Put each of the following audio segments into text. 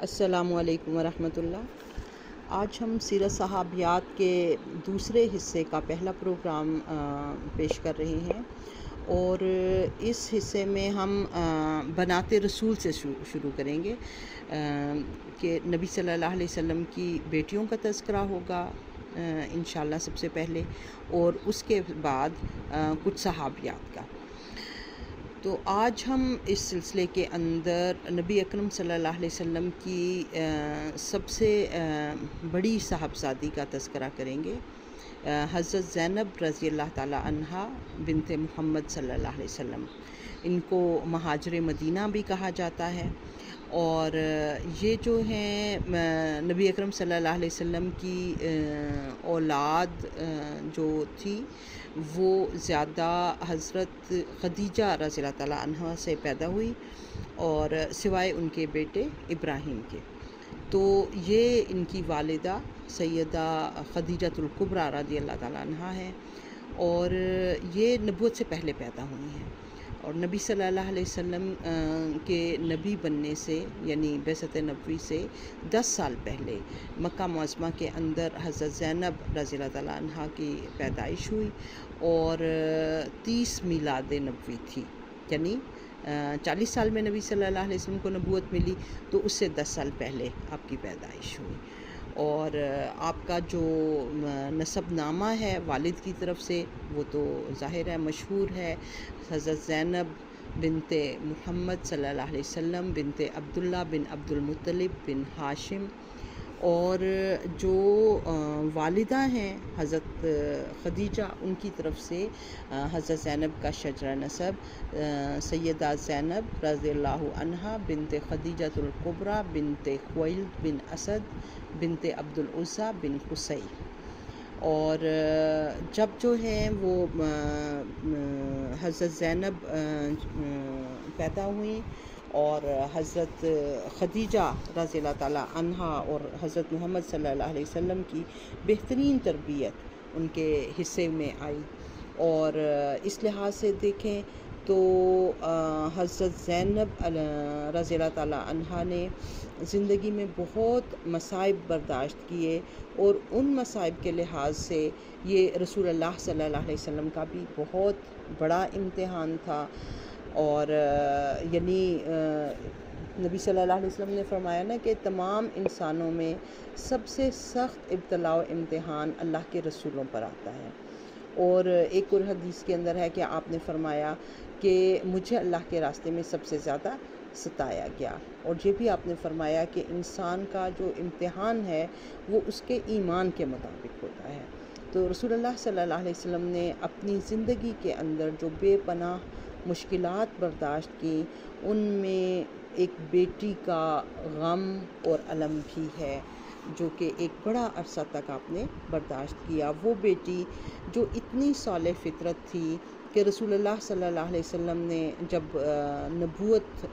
السلام علیکم ورحمۃ اللہ۔ آج ہم سیرت صحابیات کے دوسرے حصے کا پہلا پروگرام پیش کر رہے ہیں، اور اس حصے میں ہم بنات رسول سے شروع کریں گے کہ نبی صلی اللہ علیہ وسلم کی بیٹیوں کا تذکرہ ہوگا انشاءاللہ سب سے پہلے، اور اس کے بعد کچھ صحابیات کا۔ تو آج ہم اس سلسلے کے اندر نبی اکرم صلی اللہ علیہ وسلم کی سب سے بڑی صاحبزادی کا تذکرہ کریں گے، حضرت زینب رضی اللہ تعالی عنہا بنت محمد صلی اللہ علیہ وسلم۔ ان کو مہاجر مدینہ بھی کہا جاتا ہے، اور یہ جو ہیں نبی اکرم صلی اللہ علیہ وسلم کی اولاد جو تھی وہ زیادہ حضرت خدیجہ رضی اللہ تعالیٰ عنہ سے پیدا ہوئی، اور سوائے ان کے بیٹے ابراہیم کے۔ تو یہ ان کی والدہ سیدہ خدیجۃ الکبریٰ رضی اللہ تعالیٰ عنہ ہے، اور یہ نبوت سے پہلے پیدا ہوئی ہیں، اور نبی صلی اللہ علیہ وسلم کے نبی بننے سے یعنی بعثت نبوی سے 10 سال پہلے مکہ معظمہ کے اندر حضرت زینب رضی اللہ تعالیٰ عنہ کی پیدائش ہوئی، اور 30 میلاد نبوی تھی، یعنی 40 سال میں نبی صلی اللہ علیہ وسلم کو نبوت ملی، تو اس سے 10 سال پہلے آپ کی پیدائش ہوئی۔ اور آپ کا جو نسب نامہ ہے والد کی طرف سے وہ تو ظاہر ہے مشہور ہے، حضرت زینب بنت محمد صلی اللہ علیہ وسلم بنت عبداللہ بن عبد المطلب بن ہاشم، اور جو والدہ ہیں حضرت خدیجہ ان کی طرف سے حضرت زینب کا شجرہ نسب سیدہ زینب رضی اللہ عنہا بنت خدیجۃ الکبریٰ بنت خویلد بن اسد بنت عبد العزیٰ بن قصی۔ اور جب جو ہیں وہ حضرت زینب پیدا ہوئیں، اور حضرت خدیجہ رضی اللہ تعالیٰ عنہا اور حضرت محمد صلی اللہ علیہ وسلم کی بہترین تربیت ان کے حصے میں آئی، اور اس لحاظ سے دیکھیں تو حضرت زینب رضی اللہ تعالیٰ عنہا نے زندگی میں بہت مصائب برداشت کیے، اور ان مصائب کے لحاظ سے یہ رسول اللہ صلی اللہ علیہ وسلم کا بھی بہت بڑا امتحان تھا۔ اور یعنی نبی صلی اللہ علیہ وسلم نے فرمایا نا کہ تمام انسانوں میں سب سے سخت ابتلاء و امتحان اللہ کے رسولوں پر آتا ہے، اور ایک اور حدیث کے اندر ہے کہ آپ نے فرمایا کہ مجھے اللہ کے راستے میں سب سے زیادہ ستایا گیا، اور یہ بھی آپ نے فرمایا کہ انسان کا جو امتحان ہے وہ اس کے ایمان کے مطابق ہوتا ہے۔ تو رسول اللہ صلی اللہ علیہ وسلم نے اپنی زندگی کے اندر جو بے پناہ مشکلات برداشت کی، ان میں ایک بیٹی کا غم اور الم بھی ہے، جو کہ ایک بڑا عرصہ تک آپ نے برداشت کیا۔ وہ بیٹی جو اتنی صالح فطرت تھی کہ رسول اللہ صلی اللہ علیہ وسلم نے جب نبوت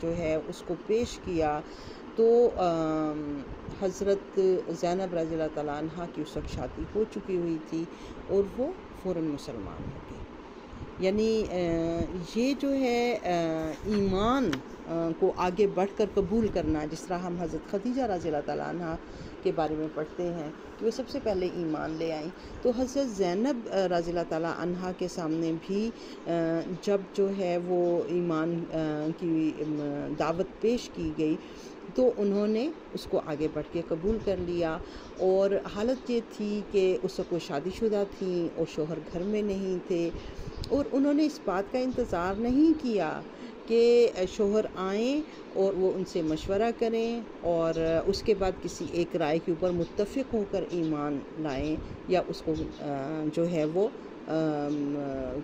جو ہے اس کو پیش کیا تو حضرت زینب رضی اللہ تعالیٰ عنہ کی اس وقت شادی ہو چکی ہوئی تھی، اور وہ فوراً مسلمان ہو گئی۔ یعنی یہ جو ہے ایمان کو آگے بڑھ کر قبول کرنا، جس طرح ہم حضرت خدیجہ رضی اللہ تعالیٰ عنہ کے بارے میں پڑھتے ہیں کہ وہ سب سے پہلے ایمان لے آئیں، تو حضرت زینب رضی اللہ تعالیٰ عنہ کے سامنے بھی جب جو ہے وہ ایمان کی دعوت پیش کی گئی تو انہوں نے اس کو آگے بڑھ کے قبول کر لیا، اور حالت یہ تھی کہ اس وقت وہ شادی شدہ تھیں اور شوہر گھر میں نہیں تھے، اور انہوں نے اس بات کا انتظار نہیں کیا کہ شوہر آئیں اور وہ ان سے مشورہ کریں، اور اس کے بعد کسی ایک رائے کے اوپر متفق ہو کر ایمان لائیں، یا اس کو جو ہے وہ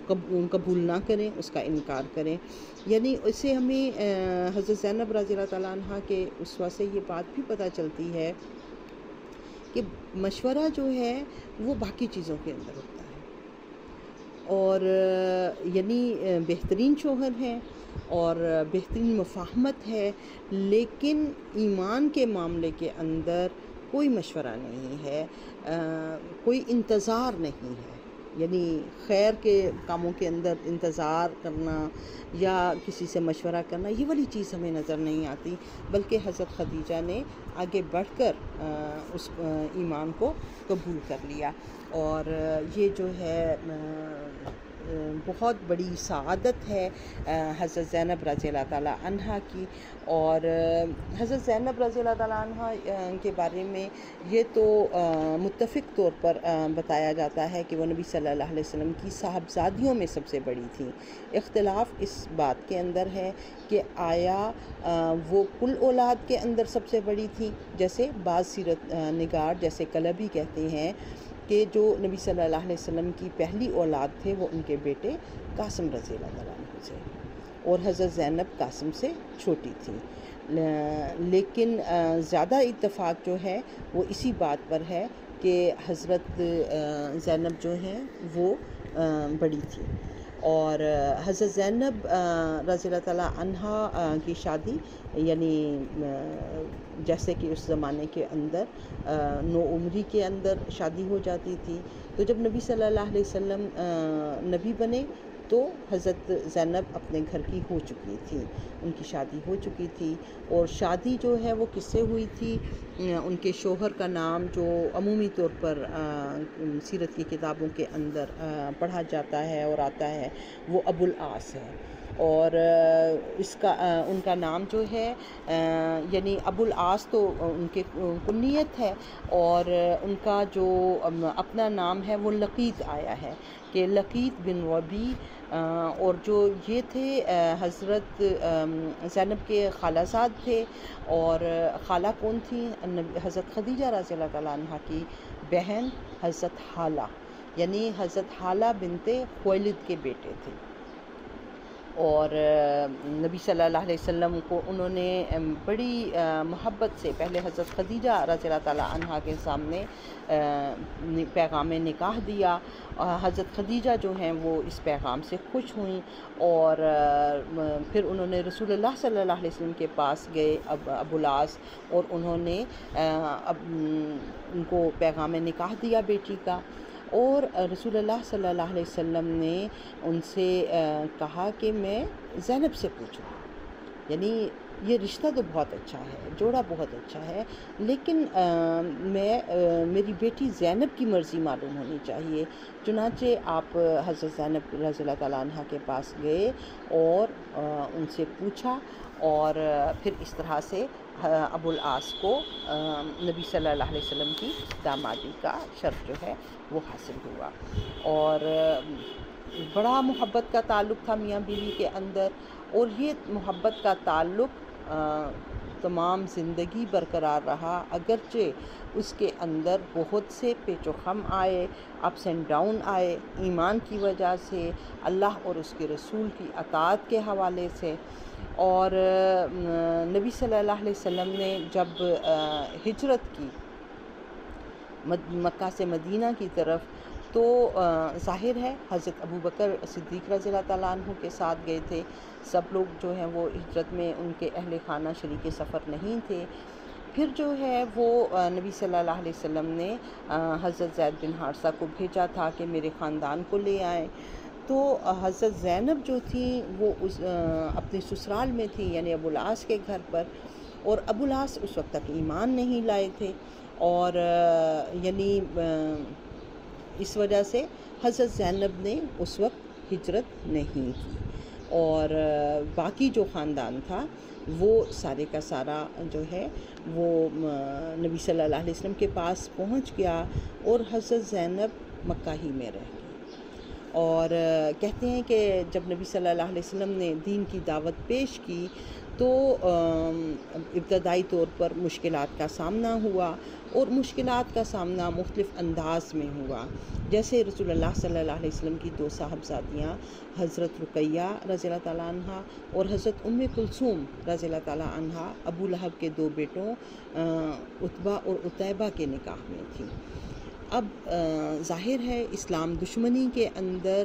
قبول نہ کریں، اس کا انکار کریں۔ یعنی اس سے ہمیں حضرت زینب رضی اللہ تعالیٰ عنہ کے اسوہ سے یہ بات بھی پتہ چلتی ہے کہ مشورہ جو ہے وہ باقی چیزوں کے اندر ہوتا ہے، اور یعنی بہترین شوہر ہیں اور بہترین مفاہمت ہے، لیکن ایمان کے معاملے کے اندر کوئی مشورہ نہیں ہے، کوئی انتظار نہیں ہے، یعنی خیر کے کاموں کے اندر انتظار کرنا یا کسی سے مشورہ کرنا، یہ والی چیز ہمیں نظر نہیں آتی، بلکہ حضرت خدیجہ نے آگے بڑھ کر اس ایمان کو قبول کر لیا، اور یہ جو ہے بہت بڑی سعادت ہے حضرت زینب رضی اللہ تعالیٰ عنہ کی۔ اور حضرت زینب رضی اللہ تعالیٰ عنہ کے بارے میں یہ تو متفق طور پر بتایا جاتا ہے کہ وہ نبی صلی اللہ علیہ وسلم کی صاحبزادیوں میں سب سے بڑی تھیں۔ اختلاف اس بات کے اندر ہے کہ آیا وہ کل اولاد کے اندر سب سے بڑی تھیں، جیسے بعض سیرت نگار جیسے کلبی کہتے ہیں کہ جو نبی صلی اللہ علیہ وسلم کی پہلی اولاد تھے وہ ان کے بیٹے قاسم رضی اللہ تعالیٰ عنہ سے، اور حضرت زینب قاسم سے چھوٹی تھی، لیکن زیادہ اتفاق جو ہے وہ اسی بات پر ہے کہ حضرت زینب جو ہیں وہ بڑی تھی۔ اور حضرت زینب رضی اللہ تعالیٰ عنہ کی شادی یعنی جیسے کہ اس زمانے کے اندر نو عمری کے اندر شادی ہو جاتی تھی، تو جب نبی صلی اللہ علیہ وسلم نبی بنے تو حضرت زینب اپنے گھر کی ہو چکی تھی، ان کی شادی ہو چکی تھی، اور شادی جو ہے وہ کس سے ہوئی تھی؟ ان کے شوہر کا نام جو عمومی طور پر سیرت کی کتابوں کے اندر پڑھا جاتا ہے اور آتا ہے وہ ابو العاص ہے، اور ان کا نام جو ہے یعنی ابو العاص تو ان کے کنیت ہے، اور ان کا جو اپنا نام ہے وہ لقیط آیا ہے کہ لقیط بن ربیع، اور جو یہ تھے حضرت زینب کے خالہ زاد تھے، اور خالہ کون تھی؟ حضرت خدیجہ رضی اللہ تعالیٰ عنہ کی بہن حضرت حالہ، یعنی حضرت حالہ بنت خویلد کے بیٹے تھے، اور نبی صلی اللہ علیہ وسلم کو انہوں نے بڑی محبت سے پہلے حضرت خدیجہ رضی اللہ تعالیٰ عنہ کے سامنے پیغام نکاح دیا، حضرت خدیجہ جو ہیں وہ اس پیغام سے خوش ہوئیں، اور پھر انہوں نے رسول اللہ صلی اللہ علیہ وسلم کے پاس گئے ابو العاص، اور انہوں نے ان کو پیغام نکاح دیا بیٹی کا، اور رسول اللہ صلی اللہ علیہ وسلم نے ان سے کہا کہ میں زینب سے پوچھوں، یعنی یہ رشتہ تو بہت اچھا ہے، جوڑا بہت اچھا ہے، لیکن میری بیٹی زینب کی مرضی معلوم ہونی چاہیے۔ چنانچہ آپ حضرت زینب رضی اللہ تعالیٰ عنہ کے پاس گئے اور ان سے پوچھا، اور پھر اس طرح سے ابو العاص کو نبی صلی اللہ علیہ وسلم کی دامادی کا شرف جو ہے وہ حاصل ہوا، اور بڑا محبت کا تعلق تھا میاں بیوی کے اندر، اور یہ محبت کا تعلق تمام زندگی برقرار رہا، اگرچہ اس کے اندر بہت سے پیچ و خم آئے، اپس اینڈ ڈاؤن آئے، ایمان کی وجہ سے، اللہ اور اس کے رسول کی اطاعت کے حوالے سے، اور نبی صلی اللہ علیہ وسلم نے جب ہجرت کی مکہ سے مدینہ کی طرف، تو ظاہر ہے حضرت ابو بکر صدیق رضی اللہ تعالیٰ عنہ کے ساتھ گئے تھے، سب لوگ جو ہیں وہ ہجرت میں ان کے اہل خانہ شریک سفر نہیں تھے۔ پھر جو ہے وہ نبی صلی اللہ علیہ وسلم نے حضرت زید بن حارثہ کو بھیجا تھا کہ میرے خاندان کو لے آئیں، تو حضرت زینب جو تھی وہ اپنے سسرال میں تھی، یعنی ابو العاص کے گھر پر، اور ابو العاص اس وقت تک ایمان نہیں لائے تھے، اور یعنی اس وجہ سے حضرت زینب نے اس وقت ہجرت نہیں کی، اور باقی جو خاندان تھا وہ سارے کا سارا جو ہے وہ نبی صلی اللہ علیہ وسلم کے پاس پہنچ گیا، اور حضرت زینب مکہ ہی میں رہ گئی۔ اور کہتے ہیں کہ جب نبی صلی اللہ علیہ وسلم نے دین کی دعوت پیش کی تو ابتدائی طور پر مشکلات کا سامنا ہوا، اور مشکلات کا سامنا مختلف انداز میں ہوا، جیسے رسول اللہ صلی اللہ علیہ وسلم کی دو صاحبزادیاں حضرت رقیہ رضی اللہ تعالیٰ عنہ اور حضرت ام کلثوم رضی اللہ تعالیٰ عنہ ابو لہب کے دو بیٹوں عتبہ اور عتیبہ کے نکاح میں تھیں۔ اب ظاہر ہے اسلام دشمنی کے اندر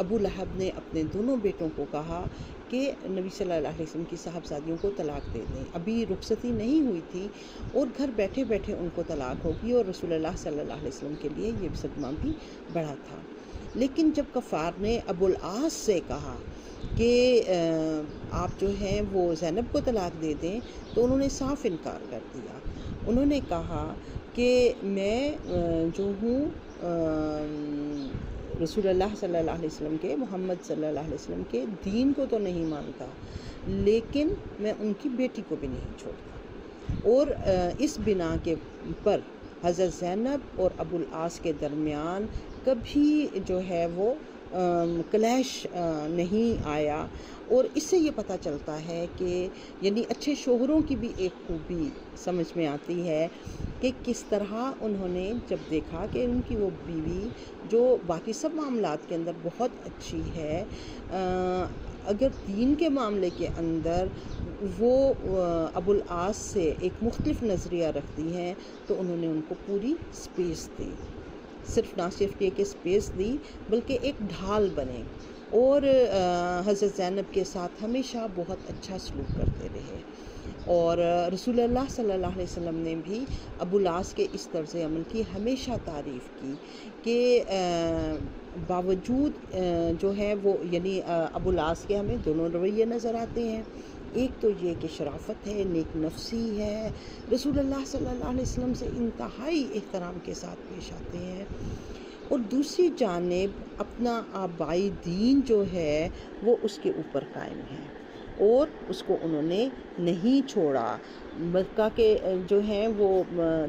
ابو لہب نے اپنے دونوں بیٹوں کو کہا کہ نبی صلی اللہ علیہ وسلم کی صاحبزادیوں کو طلاق دے دیں. ابھی رخصتی نہیں ہوئی تھی اور گھر بیٹھے بیٹھے ان کو طلاق ہوگی، اور رسول اللہ صلی اللہ علیہ وسلم کے لیے یہ صدمہ بھی بڑا تھا. لیکن جب کفار نے ابو العاص سے کہا کہ آپ جو ہیں وہ زینب کو طلاق دے دیں، تو انہوں نے صاف انکار کر دیا. انہوں نے کہا کہ میں جو ہوں رسول اللہ صلی اللہ علیہ وسلم کے، محمد صلی اللہ علیہ وسلم کے دین کو تو نہیں مانتا، لیکن میں ان کی بیٹی کو بھی نہیں چھوڑتا. اور اس بنا کے پر حضرت زینب اور ابو العاص کے درمیان کبھی جو ہے وہ کلیش نہیں آیا. اور اس سے یہ پتہ چلتا ہے کہ یعنی اچھے شوہروں کی بھی ایک خوبی سمجھ میں آتی ہے کہ کس طرح انہوں نے جب دیکھا کہ ان کی وہ بیوی جو باقی سب معاملات کے اندر بہت اچھی ہے، اگر دین کے معاملے کے اندر وہ ابو العاص سے ایک مختلف نظریہ رکھتی ہیں، تو انہوں نے ان کو پوری سپیس دی. صرف نہ صرف یہ کہ سپیس دی بلکہ ایک ڈھال بنے، اور حضرت زینب کے ساتھ ہمیشہ بہت اچھا سلوک کرتے رہے. اور رسول اللہ صلی اللہ علیہ وسلم نے بھی ابو العاص کے اس طرز عمل کی ہمیشہ تعریف کی کہ باوجود جو ہے وہ یعنی ابو العاص کے ہمیں دونوں رویے نظر آتے ہیں. ایک تو یہ کہ شرافت ہے، نیک نفسی ہے، رسول اللہ صلی اللہ علیہ وسلم سے انتہائی احترام کے ساتھ پیش آتے ہیں، اور دوسری جانب اپنا آبائی دین جو ہے وہ اس کے اوپر قائم ہے، اور اس کو انہوں نے نہیں چھوڑا. مکہ کے جو ہیں وہ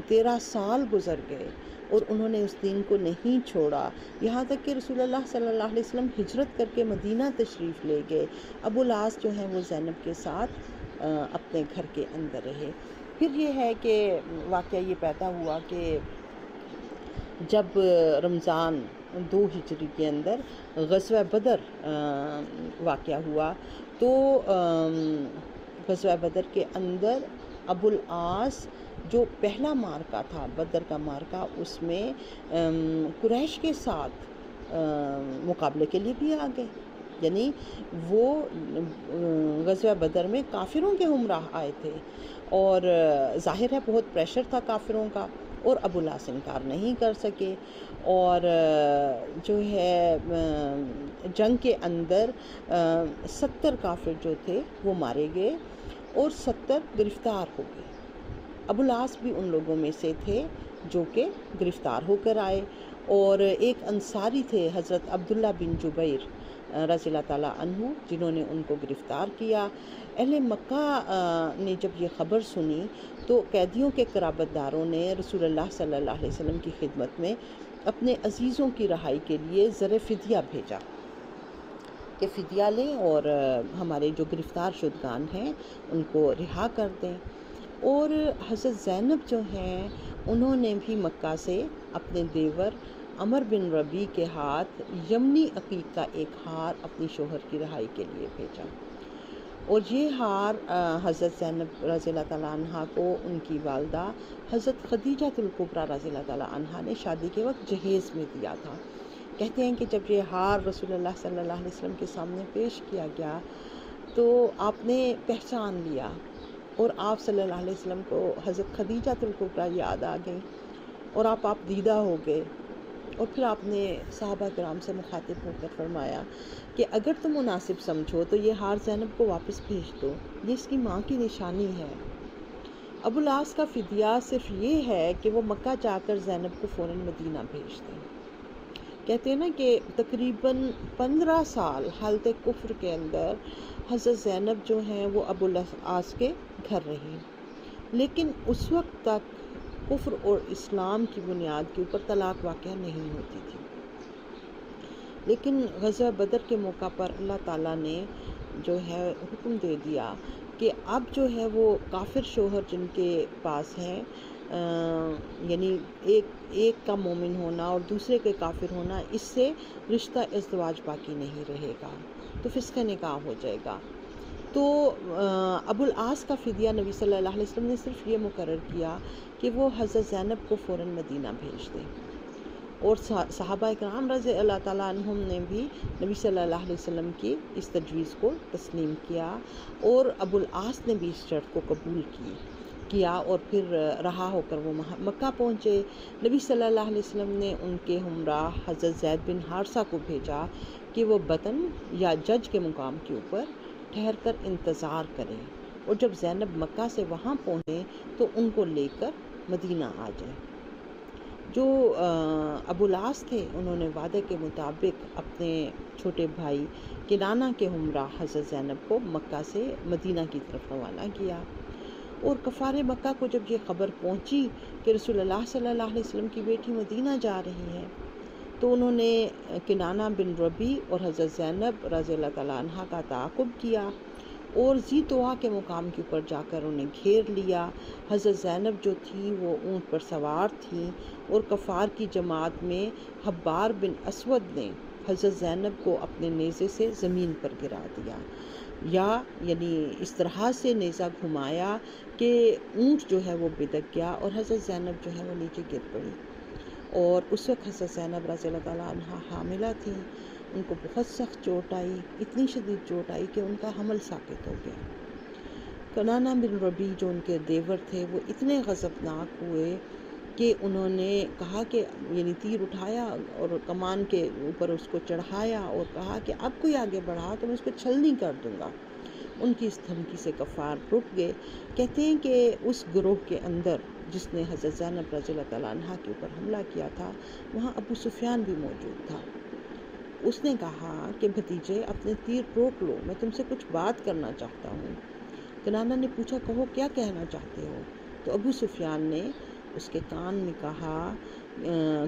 13 سال گزر گئے اور انہوں نے اس دین کو نہیں چھوڑا، یہاں تک کہ رسول اللہ صلی اللہ علیہ وسلم ہجرت کر کے مدینہ تشریف لے گئے. ابو العاص جو ہیں وہ زینب کے ساتھ اپنے گھر کے اندر رہے. پھر یہ ہے کہ واقعہ یہ پیدا ہوا کہ جب رمضان 2 ہجری کے اندر غزوہ بدر واقعہ ہوا، تو غزوہ بدر کے اندر ابو العاص جو پہلا مارکہ تھا بدر کا مارکہ، اس میں قریش کے ساتھ مقابلے کے لیے بھی آ گئے. یعنی وہ غزوہ بدر میں کافروں کے ہمراہ آئے تھے، اور ظاہر ہے بہت پریشر تھا کافروں کا، اور ابو العاص انکار نہیں کر سکے. اور جو ہے جنگ کے اندر 70 کافر جو تھے وہ مارے گئے اور 70 گرفتار ہو گئے. ابو العاص بھی ان لوگوں میں سے تھے جو کہ گرفتار ہو کر آئے. اور ایک انصاری تھے حضرت عبداللہ بن جبیر رضی اللہ تعالیٰ عنہ، جنہوں نے ان کو گرفتار کیا. اہل مکہ نے جب یہ خبر سنی تو قیدیوں کے قرابت داروں نے رسول اللہ صلی اللہ علیہ وسلم کی خدمت میں اپنے عزیزوں کی رہائی کے لیے زر فدیہ بھیجا کہ فدیہ لیں اور ہمارے جو گرفتار شدگان ہیں ان کو رہا کر دیں. اور حضرت زینب جو ہیں انہوں نے بھی مکہ سے اپنے دیور عمر بن ربیع کے ہاتھ یمنی عقیق کا ایک ہار اپنی شوہر کی رہائی کے لیے بھیجا. اور یہ ہار حضرت زینب رضی اللہ تعالیٰ عنہ کو ان کی والدہ حضرت خدیجہ الکبریٰ رضی اللہ تعالیٰ عنہ نے شادی کے وقت جہیز میں دیا تھا. کہتے ہیں کہ جب یہ ہار رسول اللہ صلی اللہ علیہ وسلم کے سامنے پیش کیا گیا تو آپ نے پہچان لیا، اور آپ صلی اللہ علیہ وسلم کو حضرت خدیجہ الکبریٰ یاد آ گئی، اور آپ دیدہ ہو گئے. اور پھر آپ نے صحابہ کرام سے مخاطب ہو کر فرمایا کہ اگر تم مناسب سمجھو تو یہ ہار زینب کو واپس بھیج دو، یہ اس کی ماں کی نشانی ہے. ابو العاص کا فدیہ صرف یہ ہے کہ وہ مکہ جا کر زینب کو فوراً مدینہ بھیج دیں. کہتے ہیں نا کہ تقریباً 15 سال حالت کفر کے اندر حضرت زینب جو ہیں وہ ابو العاص کے گھر رہی، لیکن اس وقت تک کفر اور اسلام کی بنیاد کے اوپر طلاق واقع نہیں ہوتی تھی. لیکن غزوہ بدر کے موقع پر اللہ تعالیٰ نے جو ہے حکم دے دیا کہ اب جو ہے وہ کافر شوہر جن کے پاس ہیں، یعنی ایک کا مومن ہونا اور دوسرے کے کافر ہونا، اس سے رشتہ ازدواج باقی نہیں رہے گا، تو فسخ نکاح ہو جائے گا. تو ابو العاص کا فدیہ نبی صلی اللہ علیہ وسلم نے صرف یہ مقرر کیا کہ وہ حضرت زینب کو فوراً مدینہ بھیج دیں. اور صحابہ اکرام رضی اللہ تعالیٰ عنہم نے بھی نبی صلی اللہ علیہ وسلم کی اس تجویز کو تسلیم کیا، اور ابو العاص نے بھی اس شرط کو قبول کیا اور پھر رہا ہو کر وہ مکہ پہنچے۔ نبی صلی اللہ علیہ وسلم نے ان کے ہمراہ حضرت زید بن حارثہ کو بھیجا کہ وہ بطن یا جج کے مقام کے اوپر ٹھہر کر انتظار کریں، اور جب زینب مکہ سے وہاں پہنچے تو ان کو لے کر مدینہ آ جائیں۔ جو ابو العاص تھے انہوں نے وعدے کے مطابق اپنے چھوٹے بھائی کنانہ کے ہمراہ حضرت زینب کو مکہ سے مدینہ کی طرف روانہ کیا، اور کفار مکہ کو جب یہ خبر پہنچی کہ رسول اللہ صلی اللہ علیہ وسلم کی بیٹی مدینہ جا رہی ہے، تو انہوں نے کنانہ بن ربیع اور حضرت زینب رضی اللہ تعالیٰ عنہ کا تعاقب کیا اور ذی طویٰ کے مقام کے اوپر جا کر انہیں گھیر لیا۔ حضرت زینب جو تھی وہ اونٹ پر سوار تھیں، اور کفار کی جماعت میں حبار بن اسود نے حضرت زینب کو اپنے نیزے سے زمین پر گرا دیا، یعنی اس طرح سے نیزہ گھمایا کہ اونٹ جو ہے وہ بدک گیا اور حضرت زینب جو ہے وہ نیچے گر پڑی، اور اس وقت حضرت زینب رضی اللہ تعالیٰ عنہ حاملہ تھیں۔ ان کو بہت سخت چوٹ آئی، اتنی شدید چوٹ آئی کہ ان کا حمل ساقط ہو گیا۔ کنانہ بن ربیع جو ان کے دیور تھے وہ اتنے غضبناک ہوئے کہ انہوں نے کہا کہ یعنی تیر اٹھایا اور کمان کے اوپر اس کو چڑھایا اور کہا کہ اب کوئی آگے بڑھا تو میں اس کو چھلنی کر دوں گا۔ ان کی اس دھمکی سے کفار رک گئے۔ کہتے ہیں کہ اس گروہ کے اندر جس نے حضرت زینب رضی اللہ تعالیٰ عنہ کے اوپر حملہ کیا تھا، وہاں ابو سفیان بھی موجود تھا۔ اس نے کہا کہ بھتیجے اپنے تیر روک لو، میں تم سے کچھ بات کرنا چاہتا ہوں۔ کنانہ نے پوچھا کہو کیا کہنا چاہتے ہو؟ تو ابو سفیان نے اس کے کان میں کہا،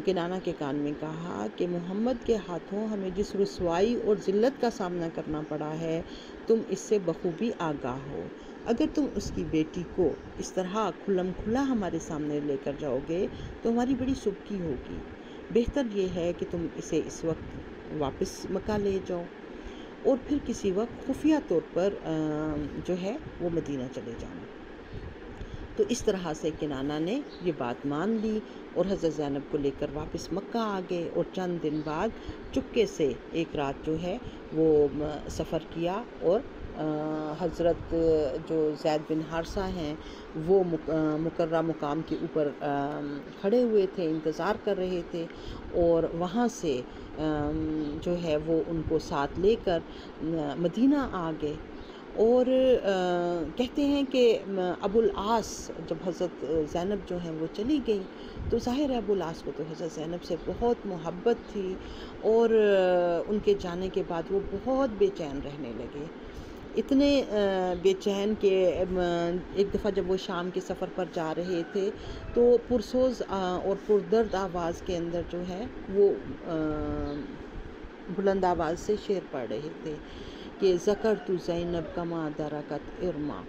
کنانہ کے کان میں کہا کہ محمد کے ہاتھوں ہمیں جس رسوائی اور ذلت کا سامنا کرنا پڑا ہے تم اس سے بخوبی آگاہ ہو۔ اگر تم اس کی بیٹی کو اس طرح کھلم کھلا ہمارے سامنے لے کر جاؤ گے تو ہماری بڑی سبکی ہوگی۔ بہتر یہ ہے کہ تم اسے اس وقت واپس مکہ لے جاؤ اور پھر کسی وقت خفیہ طور پر جو ہے وہ مدینہ چلے جانا۔ تو اس طرح سے کنانہ نے یہ بات مان لی اور حضرت زینب کو لے کر واپس مکہ آ گئے، اور چند دن بعد چپکے سے ایک رات جو ہے وہ سفر کیا، اور حضرت جو زید بن حارثہ ہیں وہ مقررہ مقام کے اوپر کھڑے ہوئے تھے، انتظار کر رہے تھے، اور وہاں سے جو ہے وہ ان کو ساتھ لے کر مدینہ آ گئے۔ اور کہتے ہیں کہ ابو العاص جب حضرت زینب جو ہیں وہ چلی گئی تو ظاہر ہے ابو العاص کو تو حضرت زینب سے بہت محبت تھی، اور ان کے جانے کے بعد وہ بہت بے چین رہنے لگے، اتنے بے چین کہ ایک دفعہ جب وہ شام کے سفر پر جا رہے تھے تو پرسوز اور پردرد آواز کے اندر جو ہے وہ بلند آواز سے شعر پڑھ رہے تھے کہ ذکرت زینب کما درکت ارما،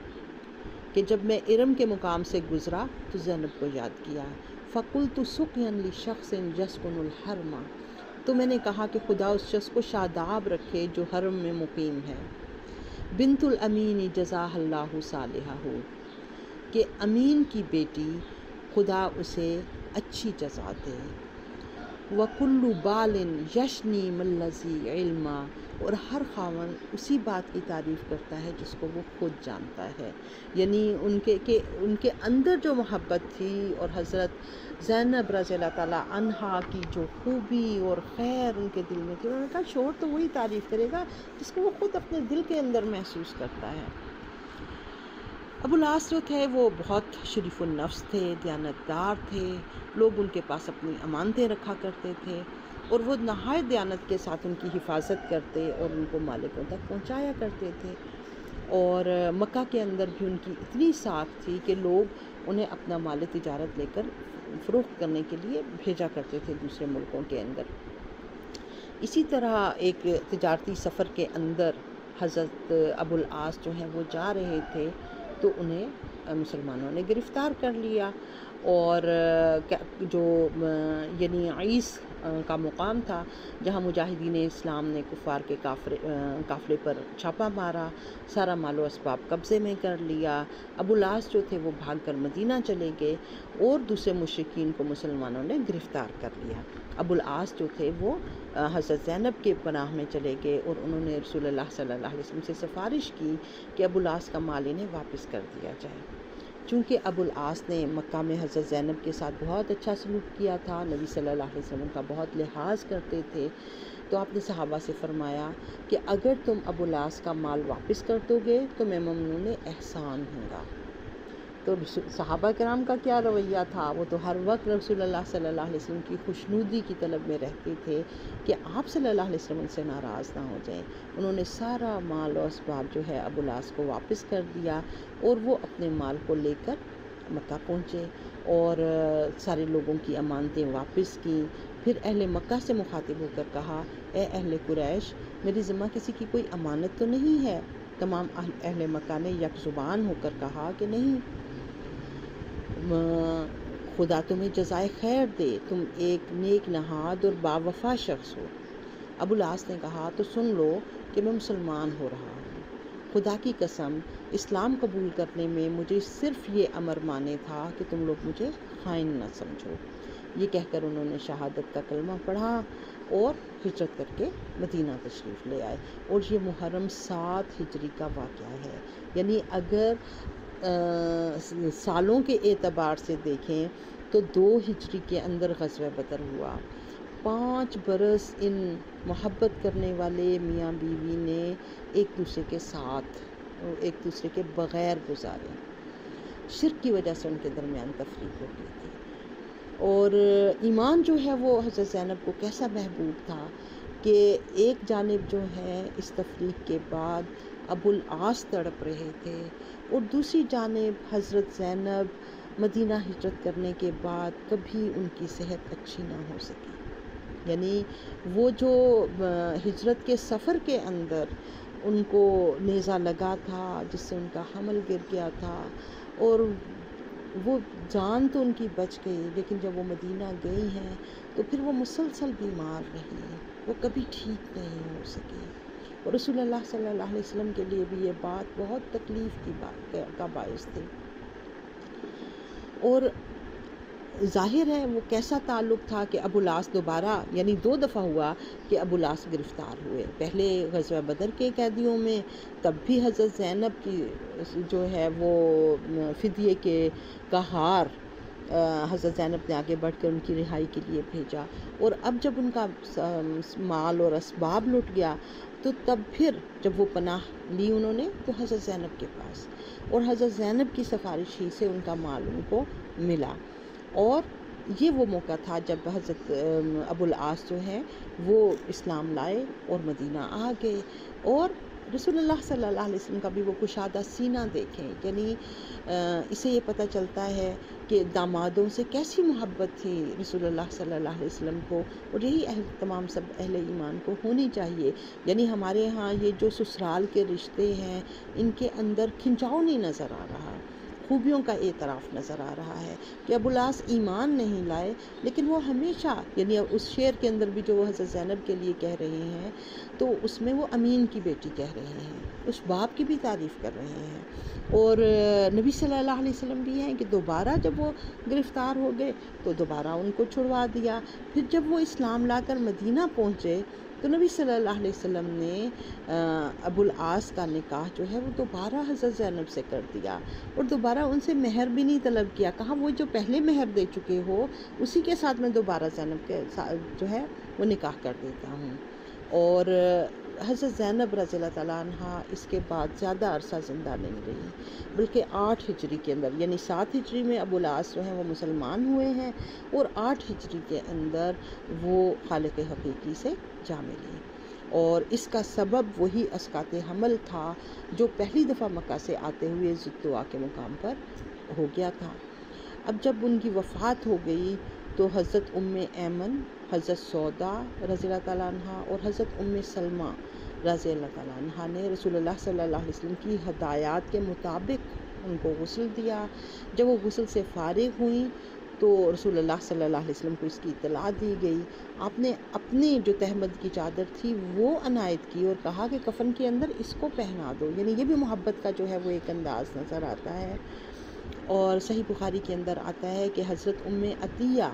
کہ جب میں ارم کے مقام سے گزرا تو زینب کو یاد کیا۔ فقلت سقیا لشخص یسکن الحرم، تو میں نے کہا کہ خدا اس شخص کو شاداب رکھے جو حرم میں مقیم ہے۔ بنت الامین جزاہ اللہ صالحہ، کہ امین کی بیٹی خدا اسے اچھی جزا دے۔ وَكُلُّ بَالٍ يَشْنِي مَلَّذِي عِلْمًا، اور ہر خاوند اسی بات کی تعریف کرتا ہے جس کو وہ خود جانتا ہے، یعنی ان کے اندر جو محبت تھی اور حضرت زینب رضی اللہ تعالیٰ عنہا کی جو خوبی اور خیر ان کے دل میں تھی، انہوں نے کہا شوہر تو وہی تعریف کرے گا جس کو وہ خود اپنے دل کے اندر محسوس کرتا ہے۔ ابو العاص جو تھے وہ بہت شریف النفس تھے، دیانتدار تھے، لوگ ان کے پاس اپنی امانتیں رکھا کرتے تھے اور وہ نہایت دیانت کے ساتھ ان کی حفاظت کرتے اور ان کو مالکوں تک پہنچایا کرتے تھے، اور مکہ کے اندر بھی ان کی اتنی ساکھ تھی کہ لوگ انہیں اپنا مال تجارت لے کر فروخت کرنے کے لیے بھیجا کرتے تھے دوسرے ملکوں کے اندر۔ اسی طرح ایک تجارتی سفر کے اندر حضرت ابو العاص جو ہیں وہ جا رہے تھے تو انہیں مسلمانوں نے گرفتار کر لیا، اور جو یعنی عیس کا مقام تھا جہاں مجاہدین اسلام نے کفار کے قافلے پر چھاپا مارا، سارا مال و اسباب قبضے میں کر لیا۔ ابو العاص جو تھے وہ بھاگ کر مدینہ چلے گئے اور دوسرے مشرکین کو مسلمانوں نے گرفتار کر لیا۔ ابو العاص جو تھے وہ حضرت زینب کے پناہ میں چلے گئے اور انہوں نے رسول اللہ صلی اللہ علیہ وسلم سے سفارش کی کہ ابو العاص کا مال انہیں واپس کر دیا جائے۔ چونکہ ابو العاص نے مکہ میں حضرت زینب کے ساتھ بہت اچھا سلوک کیا تھا، نبی صلی اللہ علیہ وسلم کا بہت لحاظ کرتے تھے، تو آپ نے صحابہ سے فرمایا کہ اگر تم ابو العاص کا مال واپس کر دو گے تو میں ممنون احسان ہوں گا۔ تو صحابہ کرام کا کیا رویہ تھا، وہ تو ہر وقت رسول اللہ صلی اللہ علیہ وسلم کی خوشنودی کی طلب میں رہتے تھے کہ آپ صلی اللہ علیہ وسلم سے ناراض نہ ہو جائیں۔ انہوں نے سارا مال و اسباب جو ہے ابو العاص کو واپس کر دیا اور وہ اپنے مال کو لے کر مکہ پہنچے اور سارے لوگوں کی امانتیں واپس کیں۔ پھر اہل مکہ سے مخاطب ہو کر کہا، اے اہل قریش، میری ذمہ کسی کی کوئی امانت تو نہیں ہے؟ تمام اہل مکہ نے یک زبان ہو کر کہا کہ نہیں، خدا تمہیں جزائے خیر دے، تم ایک نیک نہاد اور باوفا شخص ہو۔ ابو العاص نے کہا، تو سن لو کہ میں مسلمان ہو رہا ہوں، خدا کی قسم اسلام قبول کرنے میں مجھے صرف یہ امر مانے تھا کہ تم لوگ مجھے خائن نہ سمجھو۔ یہ کہہ کر انہوں نے شہادت کا کلمہ پڑھا اور ہجرت کر کے مدینہ تشریف لے آئے، اور یہ محرم 7 ہجری کا واقعہ ہے۔ یعنی اگر سالوں کے اعتبار سے دیکھیں تو 2 ہجری کے اندر غزوہ بدر ہوا۔ 5 برس ان محبت کرنے والے میاں بیوی نے ایک دوسرے کے ساتھ، ایک دوسرے کے بغیر گزارے۔ شرک کی وجہ سے ان کے درمیان تفریق ہو گئی تھی، اور ایمان جو ہے وہ حضرت زینب کو کیسا محبوب تھا کہ ایک جانب جو ہے اس تفریق کے بعد ابو العاص تڑپ رہے تھے، اور دوسری جانب حضرت زینب مدینہ ہجرت کرنے کے بعد کبھی ان کی صحت اچھی نہ ہو سکی۔ یعنی وہ جو ہجرت کے سفر کے اندر ان کو نیزہ لگا تھا جس سے ان کا حمل گر گیا تھا، اور وہ جان تو ان کی بچ گئی، لیکن جب وہ مدینہ گئی ہیں تو پھر وہ مسلسل بیمار رہی، وہ کبھی ٹھیک نہیں ہو سکی، اور رسول اللہ صلی اللہ علیہ وسلم کے لیے بھی یہ بات بہت تکلیف کی بات کا باعث تھی۔ اور ظاہر ہے وہ کیسا تعلق تھا کہ ابو العاص دوبارہ، یعنی 2 دفعہ ہوا کہ ابو العاص گرفتار ہوئے، پہلے غزوہ بدر کے قیدیوں میں، تب بھی حضرت زینب کی جو ہے وہ فدیے کا ہار حضرت زینب نے آگے بڑھ کر ان کی رہائی کے لیے بھیجا، اور اب جب ان کا مال اور اسباب لٹ گیا تو تب پھر جب وہ پناہ لی انہوں نے تو حضرت زینب کے پاس، اور حضرت زینب کی سفارش ہی سے ان کا مال ان کو ملا، اور یہ وہ موقع تھا جب حضرت ابو العاص جو ہیں وہ اسلام لائے اور مدینہ آ گئے، اور رسول اللہ صلی اللہ علیہ وسلم کا بھی وہ کشادہ سینہ دیکھیں، یعنی اسے یہ پتہ چلتا ہے کہ دامادوں سے کیسی محبت تھی رسول اللہ صلی اللہ علیہ وسلم کو، اور یہی تمام سب اہل ایمان کو ہونی چاہیے۔ یعنی ہمارے ہاں یہ جو سسرال کے رشتے ہیں ان کے اندر کھنچاؤ نہیں نظر آ رہا، خوبیوں کا اعتراف نظر آ رہا ہے کہ ابو العاص ایمان نہیں لائے، لیکن وہ ہمیشہ، یعنی اس شعر کے اندر بھی جو وہ حضرت زینب کے لیے کہہ رہے ہیں تو اس میں وہ امین کی بیٹی کہہ رہے ہیں، اس باپ کی بھی تعریف کر رہے ہیں، اور نبی صلی اللہ علیہ وسلم بھی ہیں کہ دوبارہ جب وہ گرفتار ہو گئے تو دوبارہ ان کو چھڑوا دیا، پھر جب وہ اسلام لا کر مدینہ پہنچے تو نبی صلی اللہ علیہ وسلم نے ابو العاص کا نکاح جو ہے وہ دوبارہ حضرت زینب سے کر دیا، اور دوبارہ ان سے مہر بھی نہیں طلب کیا، کہا وہ جو پہلے مہر دے چکے ہو اسی کے ساتھ میں دوبارہ زینب کے ساتھ جو ہے وہ نکاح کر دیتا ہوں۔ اور حضرت زینب رضی اللہ تعالیٰ عنہ اس کے بعد زیادہ عرصہ زندہ نہیں رہی، بلکہ 8 ہجری کے اندر، یعنی 7 ہجری میں ابو العاص جو ہیں وہ مسلمان ہوئے ہیں، اور 8 ہجری کے اندر وہ خالق حقیقی سے جا ملی، اور اس کا سبب وہی اسقاط حمل تھا جو پہلی دفعہ مکہ سے آتے ہوئے ذوالطواء کے مقام پر ہو گیا تھا۔ اب جب ان کی وفات ہو گئی تو حضرت ام ایمن، حضرت سودا رضی اللہ تعالیٰ عنہ اور حضرت ام سلمہ رضی اللہ تعالیٰ عنہ نے رسول اللہ صلی اللہ علیہ وسلم کی ہدایات کے مطابق ان کو غسل دیا۔ جب وہ غسل سے فارغ ہوئیں تو رسول اللہ صلی اللہ علیہ وسلم کو اس کی اطلاع دی گئی. آپ نے اپنی جو تہمد کی چادر تھی وہ عنایت کی اور کہا کہ کفن کے اندر اس کو پہنا دو. یعنی یہ بھی محبت کا جو ہے وہ ایک انداز نظر آتا ہے. اور صحیح بخاری کے اندر آتا ہے کہ حضرت ام عطیہ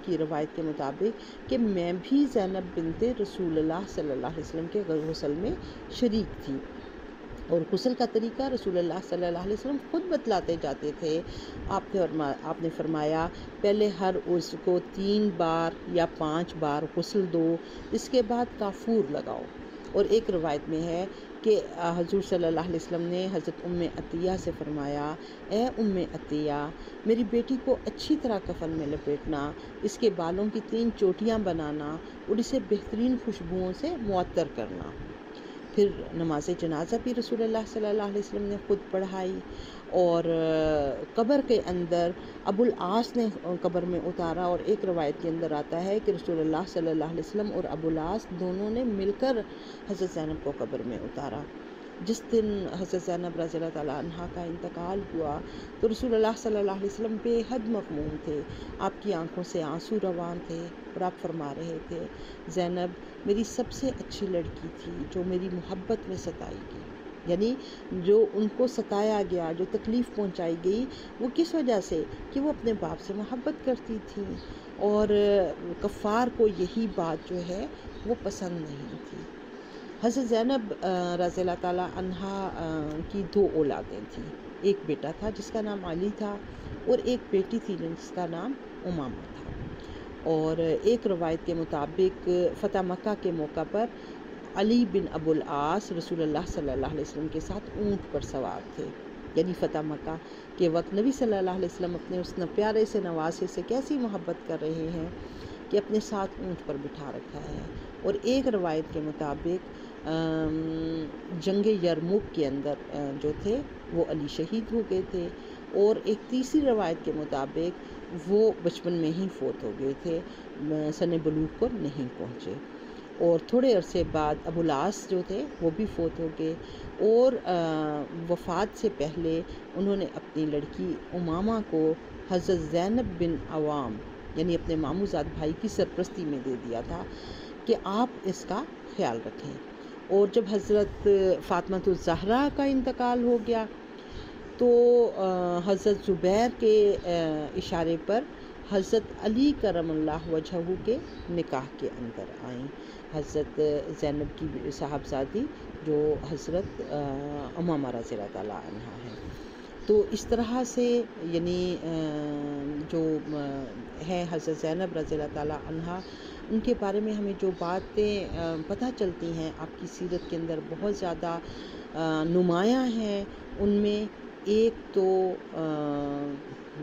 کی روایت کے مطابق کہ میں بھی زینب بنت رسول اللہ صلی اللہ علیہ وسلم کے غسل میں شریک تھی، اور غسل کا طریقہ رسول اللہ صلی اللہ علیہ وسلم خود بتلاتے جاتے تھے. آپ نے فرمایا پہلے ہر عضو کو 3 بار یا 5 بار غسل دو، اس کے بعد کافور لگاؤ. اور ایک روایت میں ہے کہ حضور صلی اللہ علیہ وسلم نے حضرت ام عطیہ سے فرمایا، اے ام عطیہ، میری بیٹی کو اچھی طرح کفن میں لپیٹنا، اس کے بالوں کی 3 چوٹیاں بنانا اور اسے بہترین خوشبوؤں سے معطر کرنا. پھر نماز جنازہ بھی رسول اللہ صلی اللہ علیہ وسلم نے خود پڑھائی، اور قبر کے اندر ابو العاص نے قبر میں اتارا. اور ایک روایت کے اندر آتا ہے کہ رسول اللہ صلی اللہ علیہ وسلم اور ابو العاص دونوں نے مل کر حضرت زینب کو قبر میں اتارا. جس دن حضرت زینب رضی اللہ تعالیٰ عنہا کا انتقال ہوا تو رسول اللہ صلی اللہ علیہ وسلم بے حد مغموم تھے. آپ کی آنکھوں سے آنسو روان تھے اور آپ فرما رہے تھے، زینب میری سب سے اچھی لڑکی تھی جو میری محبت میں ستائی گئی. یعنی جو ان کو ستایا گیا، جو تکلیف پہنچائی گئی، وہ کس وجہ سے کہ وہ اپنے باپ سے محبت کرتی تھی، اور کفار کو یہی بات جو ہے وہ پسند نہیں تھی. حضرت زینب رضی اللہ تعالیٰ عنہا کی 2 اولادیں تھیں. ایک بیٹا تھا جس کا نام علی تھا، اور ایک بیٹی تھی جس کا نام امامہ تھا. اور ایک روایت کے مطابق فتح مکہ کے موقع پر علی بن ابو العاص رسول اللہ صلی اللہ علیہ وسلم کے ساتھ اونٹ پر سوار تھے. یعنی فتح مکہ کے وقت نبی صلی اللہ علیہ وسلم اپنے اس پیارے سے نواسے سے کیسی محبت کر رہے ہیں کہ اپنے ساتھ اونٹ پر بٹھا رکھا ہے. اور ایک روایت کے مطابق جنگ یرموک کے اندر جو تھے وہ علی شہید ہو گئے تھے. اور ایک تیسری روایت کے مطابق وہ بچپن میں ہی فوت ہو گئے تھے، سن بلوغ کو نہیں پہنچے. اور تھوڑے عرصے بعد ابو العاص جو تھے وہ بھی فوت ہو گئے. اور وفات سے پہلے انہوں نے اپنی لڑکی امامہ کو حضرت زینب بن عوام یعنی اپنے ماموں زاد بھائی کی سرپرستی میں دے دیا تھا کہ آپ اس کا خیال رکھیں. اور جب حضرت فاطمہ الزہرا کا انتقال ہو گیا تو حضرت زبیر کے اشارے پر حضرت علی کرم اللہ وجہہ کے نکاح کے اندر آئیں حضرت زینب کی صاحبزادی جو حضرت امامہ رضی اللہ تعالیٰ عنہا ہے. تو اس طرح سے یعنی جو ہے حضرت زینب رضی اللہ تعالیٰ عنہا، ان کے بارے میں ہمیں جو باتیں پتہ چلتی ہیں آپ کی سیرت کے اندر بہت زیادہ نمایاں ہیں. ان میں ایک تو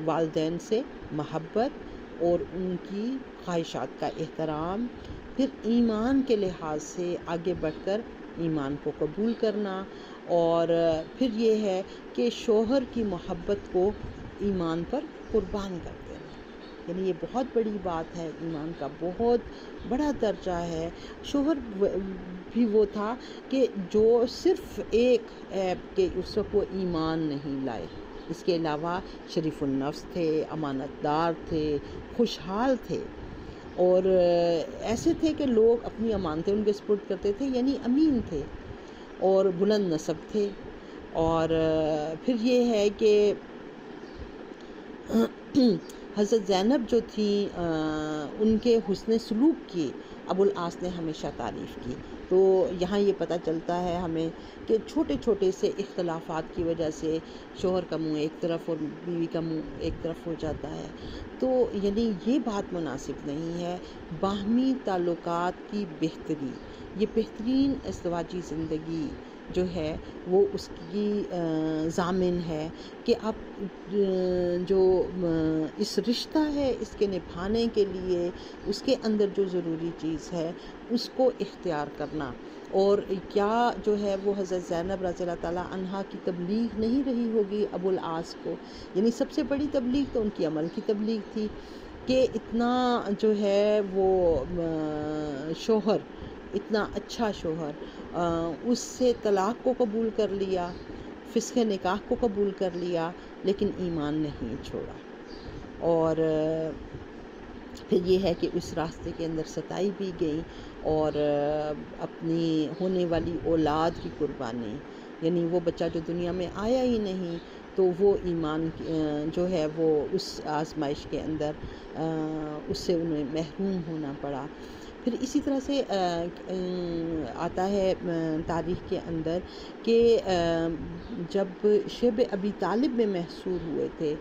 والدین سے محبت اور ان کی خواہشات کا احترام، پھر ایمان کے لحاظ سے آگے بڑھ کر ایمان کو قبول کرنا، اور پھر یہ ہے کہ شوہر کی محبت کو ایمان پر قربان کر دینا. یعنی یہ بہت بڑی بات ہے، ایمان کا بہت بڑا درجہ ہے. شوہر بھی وہ تھا کہ جو صرف ایک عیب کہ اس وقت وہ ایمان نہیں لائے، اس کے علاوہ شریف النفس تھے، امانت دار تھے، خوشحال تھے، اور ایسے تھے کہ لوگ اپنی امانتیں ان کے سپرد کرتے تھے. یعنی امین تھے اور بلند نسب تھے. اور پھر یہ ہے کہ حضرت زینب جو تھیں ان کے حسن سلوک کی ابو العاص نے ہمیشہ تعریف کی. تو یہاں یہ پتہ چلتا ہے ہمیں کہ چھوٹے چھوٹے سے اختلافات کی وجہ سے شوہر کا منہ ایک طرف اور بیوی کا منہ ایک طرف ہو جاتا ہے. تو یعنی یہ بات مناسب نہیں ہے. باہمی تعلقات کی بہتری، یہ بہترین ازدواجی زندگی جو ہے وہ اس کی ضامن ہے کہ آپ جو اس رشتہ ہے اس کے نبھانے کے لیے اس کے اندر جو ضروری چیز ہے اس کو اختیار کرنا. اور کیا جو ہے وہ حضرت زینب رضی اللہ تعالیٰ عنہا کی تبلیغ نہیں رہی ہوگی ابو العاص کو. یعنی سب سے بڑی تبلیغ تو ان کی عمل کی تبلیغ تھی کہ اتنا جو ہے وہ شوہر، اتنا اچھا شوہر، اس سے طلاق کو قبول کر لیا، فسخ نکاح کو قبول کر لیا، لیکن ایمان نہیں چھوڑا. اور پھر یہ ہے کہ اس راستے کے اندر ستائی بھی گئی، اور اپنی ہونے والی اولاد کی قربانی، یعنی وہ بچہ جو دنیا میں آیا ہی نہیں، تو وہ ایمان جو ہے وہ اس آزمائش کے اندر اس سے انہیں محروم ہونا پڑا۔ پھر اسی طرح سے آتا ہے تاریخ کے اندر کہ جب شیب ابی طالب میں محصور ہوئے تھے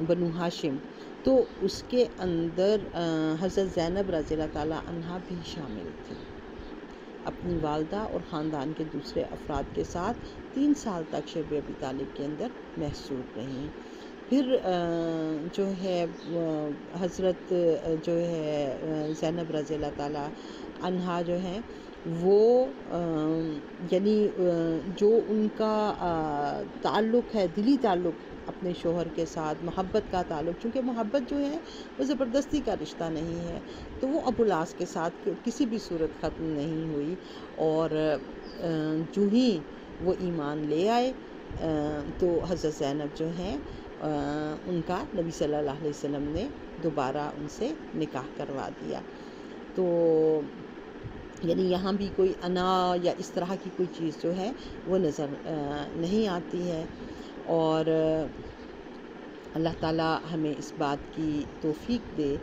بنو ہاشم، تو اس کے اندر حضرت زینب رضی اللہ تعالیٰ عنہا بھی شامل تھی، اپنی والدہ اور خاندان کے دوسرے افراد کے ساتھ 3 سال تک شیب ابی طالب کے اندر محصور رہیں۔ پھر جو ہے حضرت جو ہے زینب رضی اللہ تعالیٰ عنہا جو ہیں وہ یعنی جو ان کا تعلق ہے، دلی تعلق اپنے شوہر کے ساتھ، محبت کا تعلق، چونکہ محبت جو ہے وہ زبردستی کا رشتہ نہیں ہے، تو وہ ابو العاص کے ساتھ کسی بھی صورت ختم نہیں ہوئی، اور جو ہی وہ ایمان لے آئے تو حضرت زینب جو ہیں ان کا نبی صلی اللہ علیہ وسلم نے دوبارہ ان سے نکاح کروا دیا۔ تو یعنی یہاں بھی کوئی انا یا اس طرح کی کوئی چیز جو ہے وہ نظر نہیں آتی ہے، اور اللہ تعالیٰ ہمیں اس بات کی توفیق دے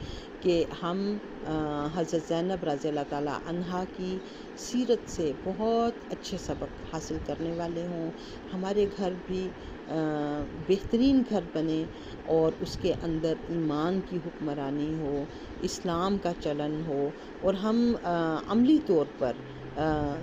کہ ہم حضرت زینب رضی اللہ تعالیٰ عنہا کی سیرت سے بہت اچھے سبق حاصل کرنے والے ہوں، ہمارے گھر بھی بہترین گھر بنے، اور اس کے اندر ایمان کی حکمرانی ہو، اسلام کا چلن ہو، اور ہم عملی طور پر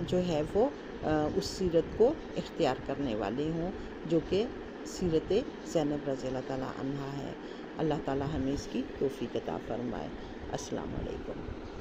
جو ہے وہ اس سیرت کو اختیار کرنے والے ہوں جو کہ سیرت زینب رضی اللہ تعالیٰ عنہا ہے۔ اللہ تعالیٰ ہمیں اس کی توفیق عطا فرمائے۔ السلام علیکم۔